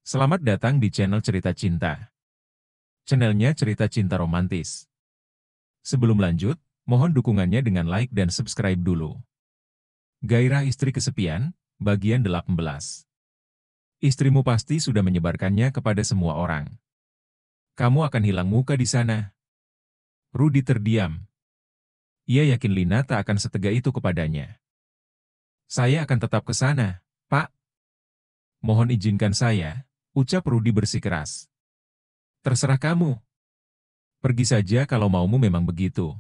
Selamat datang di channel Cerita Cinta. Channelnya cerita cinta romantis. Sebelum lanjut, mohon dukungannya dengan like dan subscribe dulu. Gairah istri kesepian, bagian 18. Istrimu pasti sudah menyebarkannya kepada semua orang. Kamu akan hilang muka di sana. Rudy terdiam. Ia yakin Lina tak akan setega itu kepadanya. Saya akan tetap ke sana, Pak. Mohon izinkan saya, ucap Rudy bersikeras. Terserah kamu. Pergi saja kalau maumu memang begitu.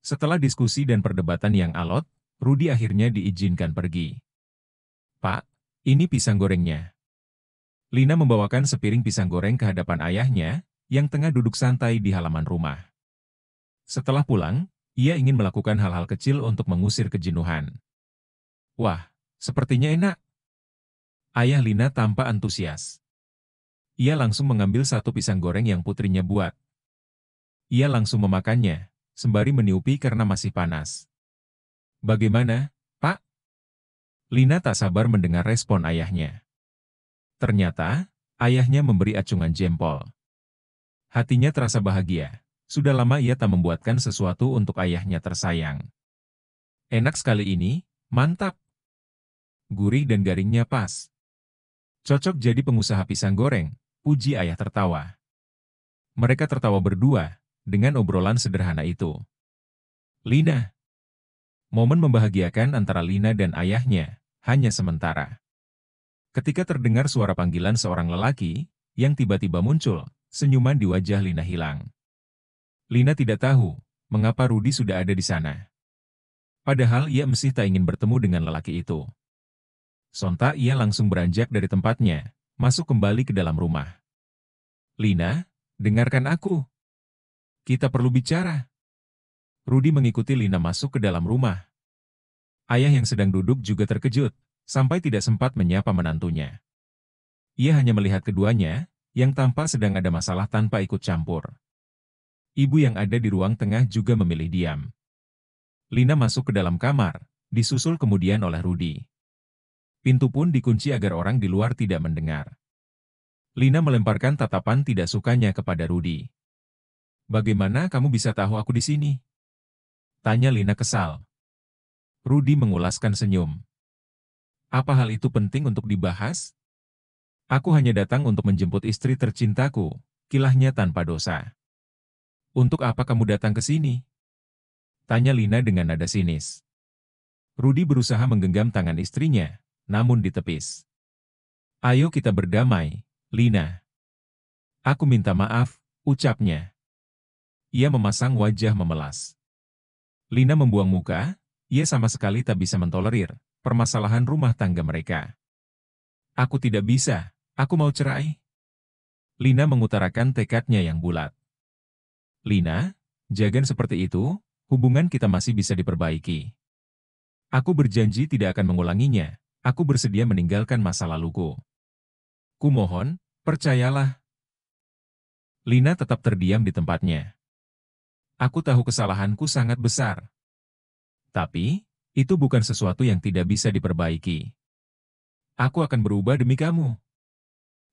Setelah diskusi dan perdebatan yang alot, Rudy akhirnya diizinkan pergi. Pak, ini pisang gorengnya. Lina membawakan sepiring pisang goreng ke hadapan ayahnya, yang tengah duduk santai di halaman rumah. Setelah pulang, ia ingin melakukan hal-hal kecil untuk mengusir kejenuhan. Wah, sepertinya enak. Ayah Lina tampak antusias. Ia langsung mengambil satu pisang goreng yang putrinya buat. Ia langsung memakannya, sembari meniupi karena masih panas. Bagaimana, Pak? Lina tak sabar mendengar respon ayahnya. Ternyata, ayahnya memberi acungan jempol. Hatinya terasa bahagia. Sudah lama ia tak membuatkan sesuatu untuk ayahnya tersayang. Enak sekali ini, mantap. Gurih dan garingnya pas. Cocok jadi pengusaha pisang goreng, puji ayah tertawa. Mereka tertawa berdua, dengan obrolan sederhana itu. Lina. Momen membahagiakan antara Lina dan ayahnya, hanya sementara. Ketika terdengar suara panggilan seorang lelaki, yang tiba-tiba muncul, senyuman di wajah Lina hilang. Lina tidak tahu, mengapa Rudy sudah ada di sana. Padahal ia mesti tak ingin bertemu dengan lelaki itu. Sontak ia langsung beranjak dari tempatnya, masuk kembali ke dalam rumah. Lina, dengarkan aku. Kita perlu bicara. Rudy mengikuti Lina masuk ke dalam rumah. Ayah yang sedang duduk juga terkejut, sampai tidak sempat menyapa menantunya. Ia hanya melihat keduanya, yang tampak sedang ada masalah tanpa ikut campur. Ibu yang ada di ruang tengah juga memilih diam. Lina masuk ke dalam kamar, disusul kemudian oleh Rudy. Pintu pun dikunci agar orang di luar tidak mendengar. Lina melemparkan tatapan tidak sukanya kepada Rudy. Bagaimana kamu bisa tahu aku di sini? Tanya Lina kesal. Rudy mengulaskan senyum. Apa hal itu penting untuk dibahas? Aku hanya datang untuk menjemput istri tercintaku, kilahnya tanpa dosa. Untuk apa kamu datang ke sini? Tanya Lina dengan nada sinis. Rudy berusaha menggenggam tangan istrinya, namun ditepis. Ayo kita berdamai, Lina. Aku minta maaf, ucapnya. Ia memasang wajah memelas. Lina membuang muka, ia sama sekali tak bisa mentolerir permasalahan rumah tangga mereka. Aku tidak bisa, aku mau cerai. Lina mengutarakan tekadnya yang bulat. Lina, jangan seperti itu, hubungan kita masih bisa diperbaiki. Aku berjanji tidak akan mengulanginya, aku bersedia meninggalkan masa laluku. Kumohon, percayalah. Lina tetap terdiam di tempatnya. Aku tahu kesalahanku sangat besar. Tapi, itu bukan sesuatu yang tidak bisa diperbaiki. Aku akan berubah demi kamu.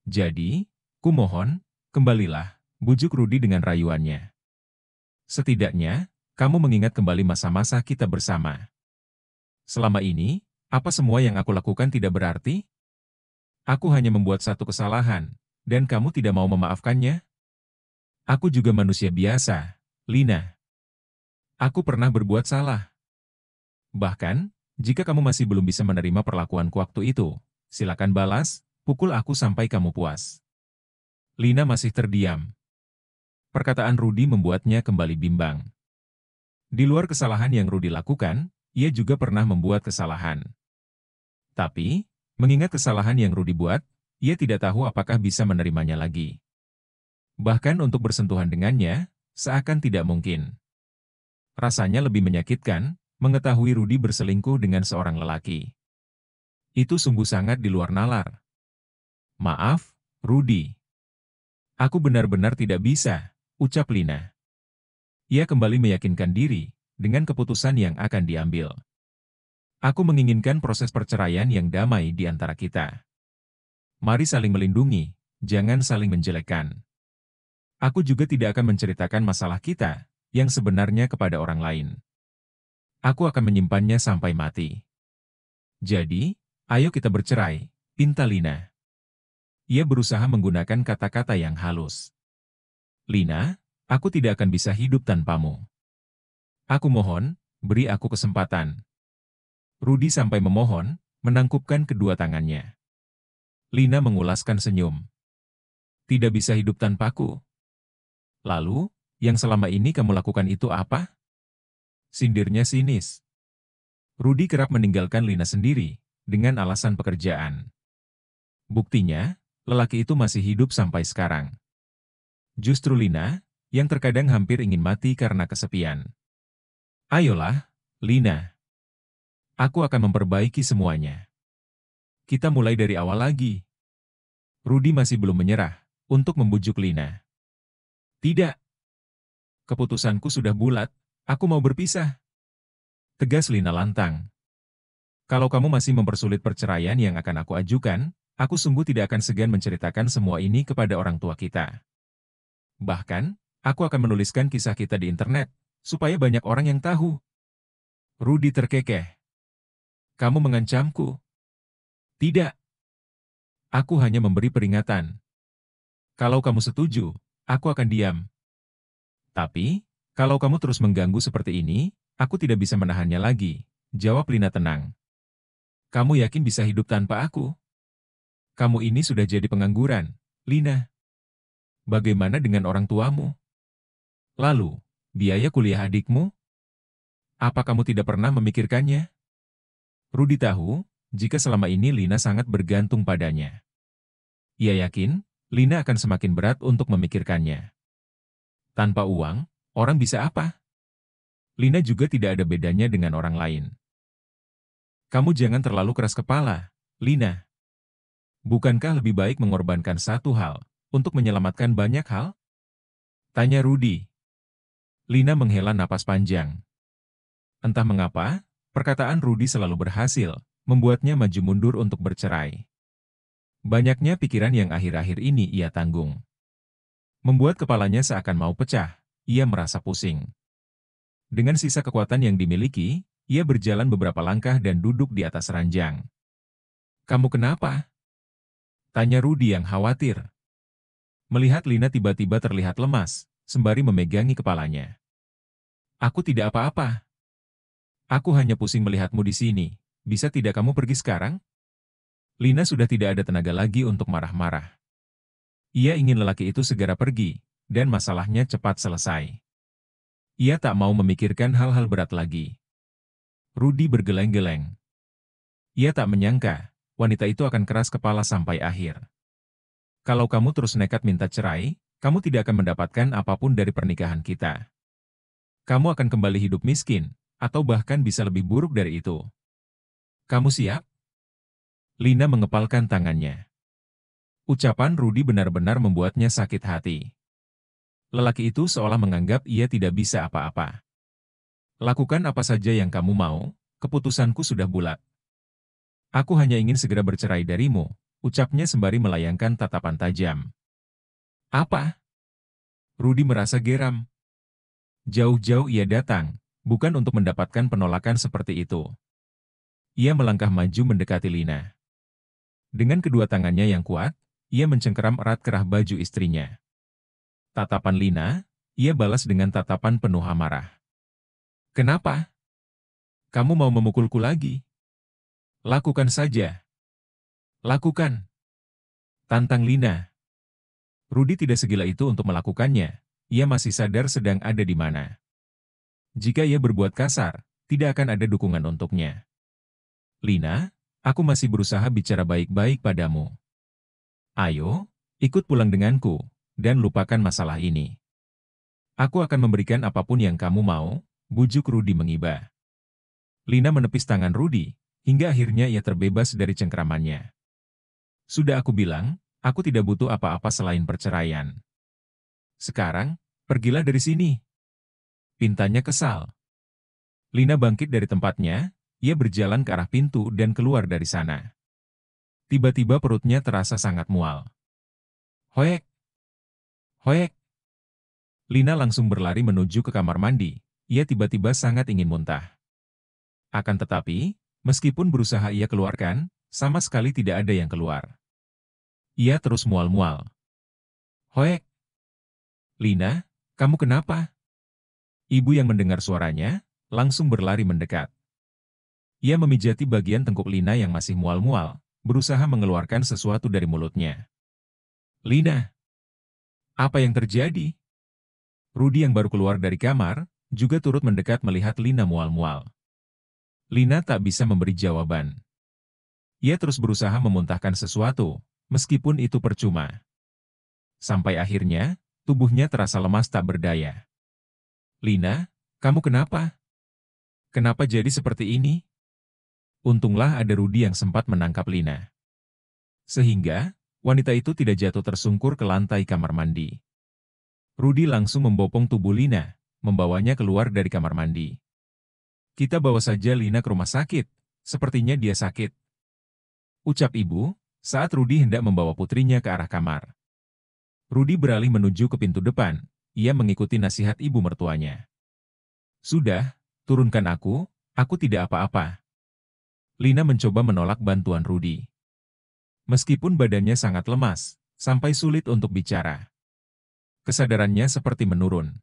Jadi, kumohon, kembalilah, bujuk Rudy dengan rayuannya. Setidaknya, kamu mengingat kembali masa-masa kita bersama. Selama ini, apa semua yang aku lakukan tidak berarti? Aku hanya membuat satu kesalahan, dan kamu tidak mau memaafkannya? Aku juga manusia biasa, Lina. Aku pernah berbuat salah. Bahkan, jika kamu masih belum bisa menerima perlakuanku waktu itu, silakan balas, pukul aku sampai kamu puas. Lina masih terdiam. Perkataan Rudy membuatnya kembali bimbang. Di luar kesalahan yang Rudy lakukan, ia juga pernah membuat kesalahan. Tapi, mengingat kesalahan yang Rudy buat, ia tidak tahu apakah bisa menerimanya lagi. Bahkan untuk bersentuhan dengannya, seakan tidak mungkin. Rasanya lebih menyakitkan, mengetahui Rudy berselingkuh dengan seorang lelaki. Itu sungguh sangat di luar nalar. Maaf, Rudy. Aku benar-benar tidak bisa, ucap Lina. Ia kembali meyakinkan diri, dengan keputusan yang akan diambil. Aku menginginkan proses perceraian yang damai di antara kita. Mari saling melindungi, jangan saling menjelekkan. Aku juga tidak akan menceritakan masalah kita yang sebenarnya kepada orang lain. Aku akan menyimpannya sampai mati. Jadi, ayo kita bercerai, pinta Lina. Ia berusaha menggunakan kata-kata yang halus. Lina, aku tidak akan bisa hidup tanpamu. Aku mohon, beri aku kesempatan. Rudy sampai memohon, menangkupkan kedua tangannya. Lina mengulaskan senyum. Tidak bisa hidup tanpaku. Lalu, yang selama ini kamu lakukan itu apa? Sindirnya sinis. Rudy kerap meninggalkan Lina sendiri, dengan alasan pekerjaan. Buktinya, lelaki itu masih hidup sampai sekarang. Justru Lina, yang terkadang hampir ingin mati karena kesepian. Ayolah, Lina. Aku akan memperbaiki semuanya. Kita mulai dari awal lagi. Rudy masih belum menyerah, untuk membujuk Lina. Tidak. Keputusanku sudah bulat, aku mau berpisah. Tegas Lina lantang. Kalau kamu masih mempersulit perceraian yang akan aku ajukan, aku sungguh tidak akan segan menceritakan semua ini kepada orang tua kita. Bahkan, aku akan menuliskan kisah kita di internet, supaya banyak orang yang tahu. Rudy terkekeh. Kamu mengancamku? Tidak. Aku hanya memberi peringatan. Kalau kamu setuju, aku akan diam. Tapi, kalau kamu terus mengganggu seperti ini, aku tidak bisa menahannya lagi, jawab Lina tenang. Kamu yakin bisa hidup tanpa aku? Kamu ini sudah jadi pengangguran, Lina. Bagaimana dengan orang tuamu? Lalu, biaya kuliah adikmu? Apa kamu tidak pernah memikirkannya? Rudy tahu, jika selama ini Lina sangat bergantung padanya. Ia yakin, Lina akan semakin berat untuk memikirkannya. Tanpa uang, orang bisa apa? Lina juga tidak ada bedanya dengan orang lain. Kamu jangan terlalu keras kepala, Lina. Bukankah lebih baik mengorbankan satu hal, untuk menyelamatkan banyak hal? Tanya Rudy. Lina menghela napas panjang. Entah mengapa, perkataan Rudy selalu berhasil, membuatnya maju mundur untuk bercerai. Banyaknya pikiran yang akhir-akhir ini ia tanggung. Membuat kepalanya seakan mau pecah, ia merasa pusing. Dengan sisa kekuatan yang dimiliki, ia berjalan beberapa langkah dan duduk di atas ranjang. Kamu kenapa? Tanya Rudy yang khawatir. Melihat Lina tiba-tiba terlihat lemas, sembari memegangi kepalanya. Aku tidak apa-apa. Aku hanya pusing melihatmu di sini. Bisa tidak kamu pergi sekarang? Lina sudah tidak ada tenaga lagi untuk marah-marah. Ia ingin lelaki itu segera pergi, dan masalahnya cepat selesai. Ia tak mau memikirkan hal-hal berat lagi. Rudy bergeleng-geleng. Ia tak menyangka, wanita itu akan keras kepala sampai akhir. Kalau kamu terus nekat minta cerai, kamu tidak akan mendapatkan apapun dari pernikahan kita. Kamu akan kembali hidup miskin, atau bahkan bisa lebih buruk dari itu. Kamu siap? Lina mengepalkan tangannya. Ucapan Rudy benar-benar membuatnya sakit hati. Lelaki itu seolah menganggap ia tidak bisa apa-apa. Lakukan apa saja yang kamu mau, keputusanku sudah bulat. Aku hanya ingin segera bercerai darimu, ucapnya sembari melayangkan tatapan tajam. Apa? Rudy merasa geram. Jauh-jauh ia datang, bukan untuk mendapatkan penolakan seperti itu. Ia melangkah maju mendekati Lina. Dengan kedua tangannya yang kuat, ia mencengkeram erat kerah baju istrinya. Tatapan Lina, ia balas dengan tatapan penuh amarah. Kenapa? Kamu mau memukulku lagi? Lakukan saja. Lakukan. Tantang Lina. Rudy tidak segila itu untuk melakukannya. Ia masih sadar sedang ada di mana. Jika ia berbuat kasar, tidak akan ada dukungan untuknya. Lina, aku masih berusaha bicara baik-baik padamu. Ayo, ikut pulang denganku, dan lupakan masalah ini. Aku akan memberikan apapun yang kamu mau, bujuk Rudy mengiba. Lina menepis tangan Rudy, hingga akhirnya ia terbebas dari cengkeramannya. Sudah aku bilang, aku tidak butuh apa-apa selain perceraian. Sekarang, pergilah dari sini. Pintanya kesal. Lina bangkit dari tempatnya, ia berjalan ke arah pintu dan keluar dari sana. Tiba-tiba perutnya terasa sangat mual. Hoek! Hoek! Lina langsung berlari menuju ke kamar mandi. Ia tiba-tiba sangat ingin muntah. Akan tetapi, meskipun berusaha ia keluarkan, sama sekali tidak ada yang keluar. Ia terus mual-mual. Hoek! Lina, kamu kenapa? Ibu yang mendengar suaranya, langsung berlari mendekat. Ia memijati bagian tengkuk Lina yang masih mual-mual, berusaha mengeluarkan sesuatu dari mulutnya. Lina! Apa yang terjadi? Rudy yang baru keluar dari kamar, juga turut mendekat melihat Lina mual-mual. Lina tak bisa memberi jawaban. Ia terus berusaha memuntahkan sesuatu, meskipun itu percuma. Sampai akhirnya, tubuhnya terasa lemas tak berdaya. Lina, kamu kenapa? Kenapa jadi seperti ini? Untunglah ada Rudy yang sempat menangkap Lina. Sehingga, wanita itu tidak jatuh tersungkur ke lantai kamar mandi. Rudy langsung membopong tubuh Lina, membawanya keluar dari kamar mandi. Kita bawa saja Lina ke rumah sakit, sepertinya dia sakit. Ucap ibu, saat Rudy hendak membawa putrinya ke arah kamar. Rudy beralih menuju ke pintu depan, ia mengikuti nasihat ibu mertuanya. Sudah, turunkan aku tidak apa-apa. Lina mencoba menolak bantuan Rudy. Meskipun badannya sangat lemas, sampai sulit untuk bicara. Kesadarannya seperti menurun.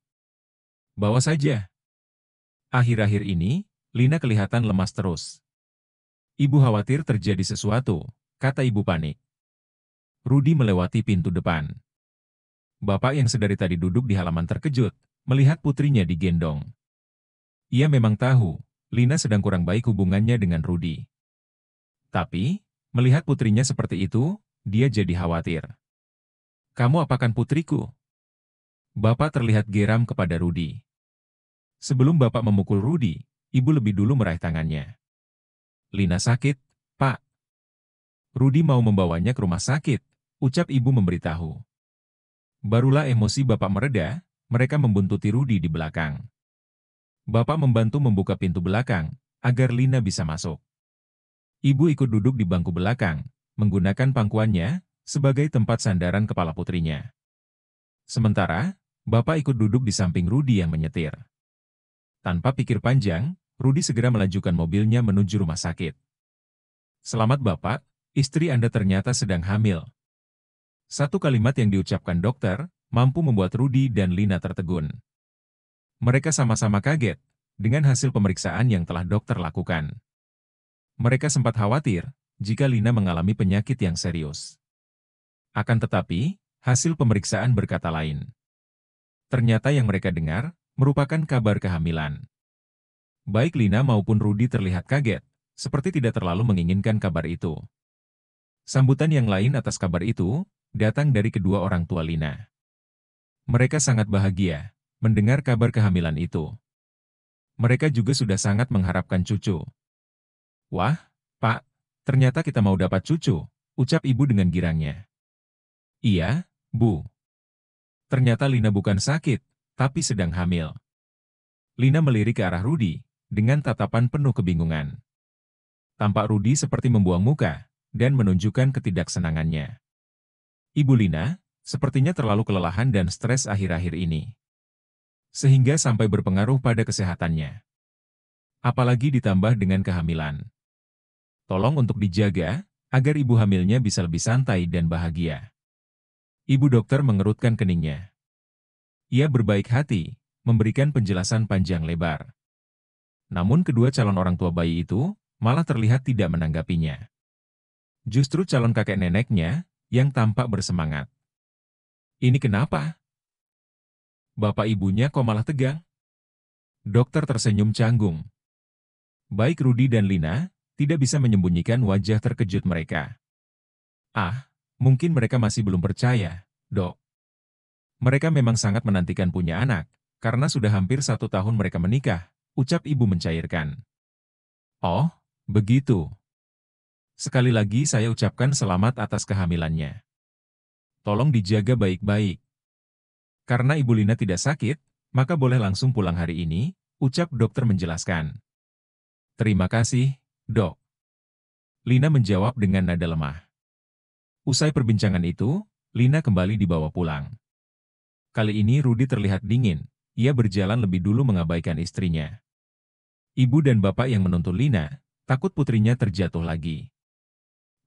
Bawa saja. Akhir-akhir ini, Lina kelihatan lemas terus. Ibu khawatir terjadi sesuatu, kata ibu panik. Rudy melewati pintu depan. Bapak yang sedari tadi duduk di halaman terkejut, melihat putrinya digendong. Ia memang tahu, Lina sedang kurang baik hubungannya dengan Rudy. Tapi, melihat putrinya seperti itu, dia jadi khawatir. Kamu apakan putriku? Bapak terlihat geram kepada Rudy. Sebelum Bapak memukul Rudy, ibu lebih dulu meraih tangannya. Lina sakit, Pak. Rudy mau membawanya ke rumah sakit, ucap ibu memberitahu. Barulah emosi Bapak mereda, mereka membuntuti Rudy di belakang. Bapak membantu membuka pintu belakang, agar Lina bisa masuk. Ibu ikut duduk di bangku belakang, menggunakan pangkuannya sebagai tempat sandaran kepala putrinya. Sementara, Bapak ikut duduk di samping Rudy yang menyetir. Tanpa pikir panjang, Rudy segera melajukan mobilnya menuju rumah sakit. Selamat Bapak, istri Anda ternyata sedang hamil. Satu kalimat yang diucapkan dokter, mampu membuat Rudy dan Lina tertegun. Mereka sama-sama kaget, dengan hasil pemeriksaan yang telah dokter lakukan. Mereka sempat khawatir, jika Lina mengalami penyakit yang serius. Akan tetapi, hasil pemeriksaan berkata lain. Ternyata yang mereka dengar, merupakan kabar kehamilan. Baik Lina maupun Rudy terlihat kaget, seperti tidak terlalu menginginkan kabar itu. Sambutan yang lain atas kabar itu, datang dari kedua orang tua Lina. Mereka sangat bahagia, mendengar kabar kehamilan itu. Mereka juga sudah sangat mengharapkan cucu. Wah, Pak, ternyata kita mau dapat cucu, ucap ibu dengan girangnya. Iya, Bu. Ternyata Lina bukan sakit, tapi sedang hamil. Lina melirik ke arah Rudy, dengan tatapan penuh kebingungan. Tampak Rudy seperti membuang muka, dan menunjukkan ketidaksenangannya. Ibu Lina, sepertinya terlalu kelelahan dan stres akhir-akhir ini. Sehingga sampai berpengaruh pada kesehatannya. Apalagi ditambah dengan kehamilan. Tolong untuk dijaga, agar ibu hamilnya bisa lebih santai dan bahagia. Ibu dokter mengerutkan keningnya. Ia berbaik hati, memberikan penjelasan panjang lebar. Namun kedua calon orang tua bayi itu, malah terlihat tidak menanggapinya. Justru calon kakek neneknya, yang tampak bersemangat. Ini kenapa? Bapak ibunya kok malah tegang? Dokter tersenyum canggung. Baik Rudy dan Lina, tidak bisa menyembunyikan wajah terkejut mereka. Ah, mungkin mereka masih belum percaya, Dok. Mereka memang sangat menantikan punya anak, karena sudah hampir 1 tahun mereka menikah, ucap ibu mencairkan. Oh, begitu. Sekali lagi saya ucapkan selamat atas kehamilannya. Tolong dijaga baik-baik. Karena Ibu Lina tidak sakit, maka boleh langsung pulang hari ini, ucap dokter menjelaskan. Terima kasih, Dok. Lina menjawab dengan nada lemah. Usai perbincangan itu, Lina kembali dibawa pulang. Kali ini Rudi terlihat dingin, ia berjalan lebih dulu mengabaikan istrinya. Ibu dan bapak yang menuntun Lina, takut putrinya terjatuh lagi.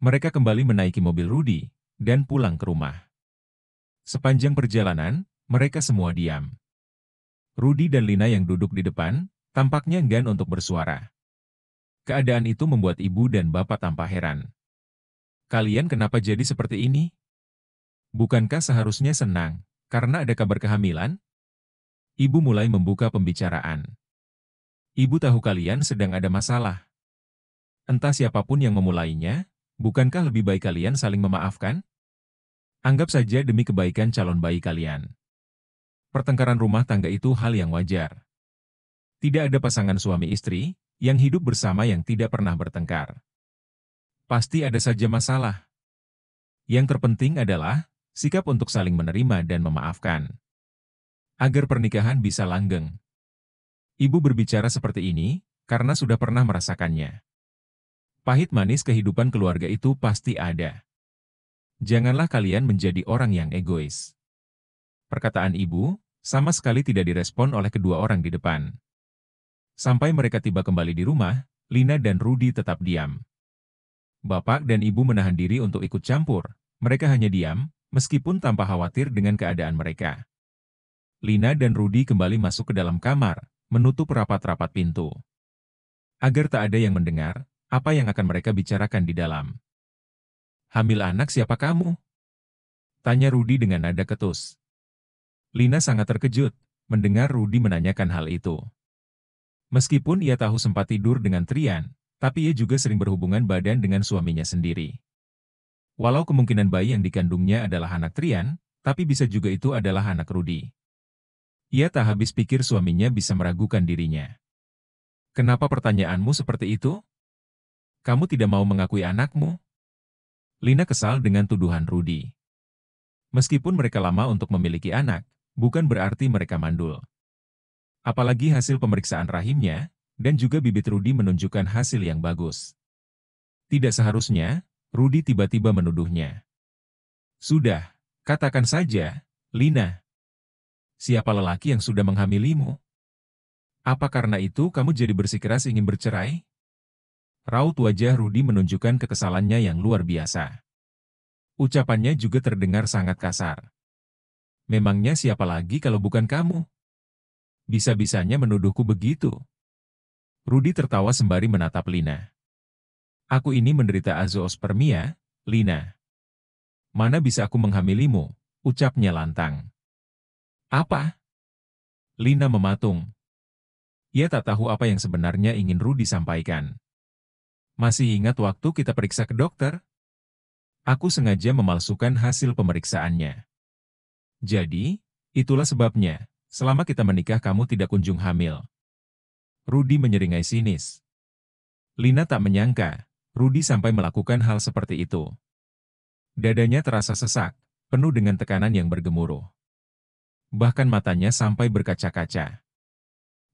Mereka kembali menaiki mobil Rudi, dan pulang ke rumah. Sepanjang perjalanan, mereka semua diam. Rudi dan Lina yang duduk di depan, tampaknya enggan untuk bersuara. Keadaan itu membuat ibu dan bapak tampak heran. Kalian kenapa jadi seperti ini? Bukankah seharusnya senang, karena ada kabar kehamilan? Ibu mulai membuka pembicaraan. Ibu tahu kalian sedang ada masalah. Entah siapapun yang memulainya, bukankah lebih baik kalian saling memaafkan? Anggap saja demi kebaikan calon bayi kalian. Pertengkaran rumah tangga itu hal yang wajar. Tidak ada pasangan suami istri yang hidup bersama yang tidak pernah bertengkar. Pasti ada saja masalah. Yang terpenting adalah sikap untuk saling menerima dan memaafkan. Agar pernikahan bisa langgeng. Ibu berbicara seperti ini karena sudah pernah merasakannya. Pahit manis kehidupan keluarga itu pasti ada. Janganlah kalian menjadi orang yang egois. Perkataan ibu sama sekali tidak direspon oleh kedua orang di depan. Sampai mereka tiba kembali di rumah, Lina dan Rudi tetap diam. Bapak dan ibu menahan diri untuk ikut campur. Mereka hanya diam, meskipun tanpa khawatir dengan keadaan mereka. Lina dan Rudi kembali masuk ke dalam kamar, menutup rapat-rapat pintu. Agar tak ada yang mendengar apa yang akan mereka bicarakan di dalam. Hamil anak siapa kamu? Tanya Rudi dengan nada ketus. Lina sangat terkejut mendengar Rudi menanyakan hal itu. Meskipun ia tahu sempat tidur dengan Trian, tapi ia juga sering berhubungan badan dengan suaminya sendiri. Walau kemungkinan bayi yang dikandungnya adalah anak Trian, tapi bisa juga itu adalah anak Rudi. Ia tak habis pikir suaminya bisa meragukan dirinya. Kenapa pertanyaanmu seperti itu? Kamu tidak mau mengakui anakmu? Lina kesal dengan tuduhan Rudi. Meskipun mereka lama untuk memiliki anak, bukan berarti mereka mandul. Apalagi hasil pemeriksaan rahimnya, dan juga bibit Rudi menunjukkan hasil yang bagus. Tidak seharusnya, Rudi tiba-tiba menuduhnya. Sudah, katakan saja, Lina. Siapa lelaki yang sudah menghamilimu? Apa karena itu kamu jadi bersikeras ingin bercerai? Raut wajah Rudi menunjukkan kekesalannya yang luar biasa. Ucapannya juga terdengar sangat kasar. Memangnya siapa lagi kalau bukan kamu? Bisa-bisanya menuduhku begitu. Rudi tertawa sembari menatap Lina. Aku ini menderita azoospermia, Lina. Mana bisa aku menghamilimu? Ucapnya lantang. Apa? Lina mematung. Ia tak tahu apa yang sebenarnya ingin Rudi sampaikan. Masih ingat waktu kita periksa ke dokter? Aku sengaja memalsukan hasil pemeriksaannya. Jadi, itulah sebabnya, selama kita menikah kamu tidak kunjung hamil. Rudi menyeringai sinis. Lina tak menyangka, Rudi sampai melakukan hal seperti itu. Dadanya terasa sesak, penuh dengan tekanan yang bergemuruh. Bahkan matanya sampai berkaca-kaca.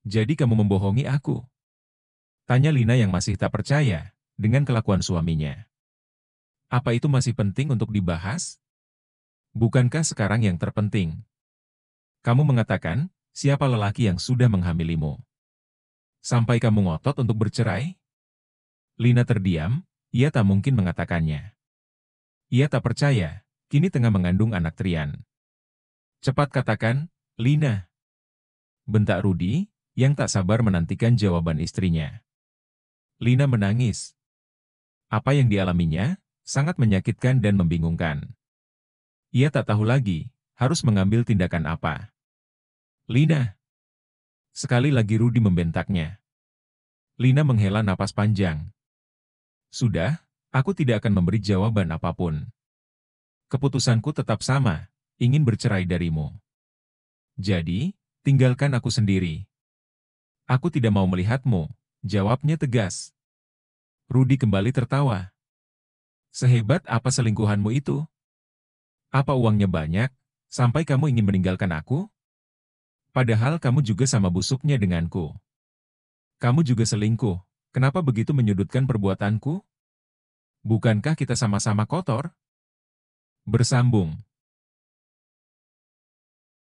Jadi kamu membohongi aku? Tanya Lina yang masih tak percaya dengan kelakuan suaminya. Apa itu masih penting untuk dibahas? Bukankah sekarang yang terpenting? Kamu mengatakan, siapa lelaki yang sudah menghamilimu? Sampai kamu ngotot untuk bercerai? Lina terdiam, ia tak mungkin mengatakannya. Ia tak percaya, kini tengah mengandung anak Trian. Cepat katakan, Lina. Bentak Rudi, yang tak sabar menantikan jawaban istrinya. Lina menangis. Apa yang dialaminya, sangat menyakitkan dan membingungkan. Ia tak tahu lagi, harus mengambil tindakan apa. Lina. Sekali lagi Rudi membentaknya. Lina menghela napas panjang. Sudah, aku tidak akan memberi jawaban apapun. Keputusanku tetap sama, ingin bercerai darimu. Jadi, tinggalkan aku sendiri. Aku tidak mau melihatmu, jawabnya tegas. Rudi kembali tertawa. Sehebat apa selingkuhanmu itu? Apa uangnya banyak, sampai kamu ingin meninggalkan aku? Padahal kamu juga sama busuknya denganku. Kamu juga selingkuh, kenapa begitu menyudutkan perbuatanku? Bukankah kita sama-sama kotor? Bersambung.